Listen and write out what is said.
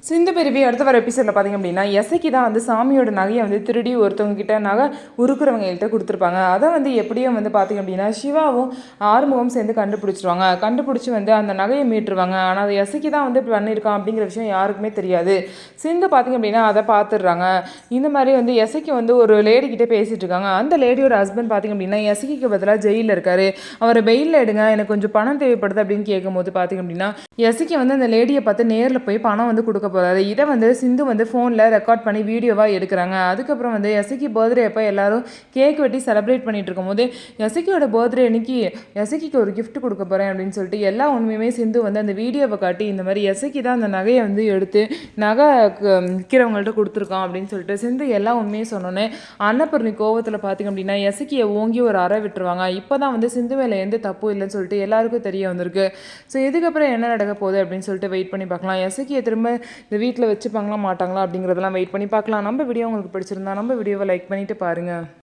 சிந்து பெருவி அடுத்த வர எபிசோடில் பார்த்திங்க அப்படின்னா எசைக்கு தான் வந்து சாமியோட நகையை வந்து திருடி ஒருத்தவங்க கிட்ட நகை உருக்குறவங்கள்ட்ட கொடுத்துருப்பாங்க. அதை வந்து எப்படியும் வந்து பார்த்திங்க அப்படின்னா சிவாவும் ஆறுமுகம் சேர்ந்து கண்டுபிடிச்சிருவாங்க. கண்டுபிடிச்சி வந்து அந்த நகையை மீட்டுருவாங்க. ஆனால் அது எசைக்கு தான் வந்து பண்ணியிருக்கான் அப்படிங்கிற விஷயம் யாருக்குமே தெரியாது. சிந்து பார்த்திங்க அப்படின்னா அதை பார்த்துடுறாங்க. இந்த மாதிரி வந்து எசைக்கு வந்து ஒரு லேடிக்கிட்டே பேசிகிட்டு இருக்காங்க. அந்த லேடியோட ஹஸ்பண்ட் பார்த்திங்க அப்படின்னா எசைக்கு பதிலாக ஜெயிலில் இருக்காரு. அவரை பெயிலில் எடுங்க, எனக்கு கொஞ்சம் பணம் தேவைப்படுது அப்படின்னு கேட்கும்போது பார்த்திங்க அப்படின்னா எசைக்கு வந்து அந்த லேடியை பார்த்து நேரில் போய் பணம் வந்து கொடுக்க போகிறாரு. இதை வந்து சிந்து வந்து ஃபோனில் ரெக்கார்ட் பண்ணி வீடியோவாக எடுக்கிறாங்க. அதுக்கப்புறம் வந்து எசைக்கு பர்த்டே அப்போ எல்லாரும் கேக் வெட்டி செலிப்ரேட் பண்ணிட்டு இருக்கும்போது எசைக்கியோட பர்த்டே அன்னைக்கு எசைக்கு ஒரு கிஃப்ட் கொடுக்க போகிறேன் அப்படின்னு சொல்லிட்டு எல்லா உண்மையுமே சிந்து வந்து அந்த வீடியோவை காட்டி இந்த மாதிரி எசைக்கு தான் அந்த நகையை வந்து எடுத்து நகை விற்கிறவங்கள்ட்ட கொடுத்துருக்கான் அப்படின்னு சொல்லிட்டு சிந்து எல்லா உண்மையும் சொன்னோன்னே அன்னபூர்ணி கோவத்தில் பார்த்திங்க அப்படின்னா எசைக்கியை ஓங்கி ஒரு அறை விட்டுருவாங்க. இப்போ தான் வந்து சிந்து மேலே எந்த தப்பு இல்லைன்னு சொல்லிட்டு எல்லாருக்கும் தெரிய வந்திருக்கு. ஸோ இதுக்கப்புறம் என்ன நடக்க போகுது அப்படின்னு சொல்லிட்டு வெயிட் பண்ணி பார்க்கலாம். எசைக்கியை திரும்ப இந்த வீட்டில் வச்சுப்பாங்களா மாட்டாங்களா அப்படிங்கிறதெல்லாம் வெயிட் பண்ணி பார்க்கலாம். நம்ம வீடியோ உங்களுக்கு பிடிச்சிருந்தா நம்ம வீடியோவை லைக் பண்ணிவிட்டு பாருங்கள்.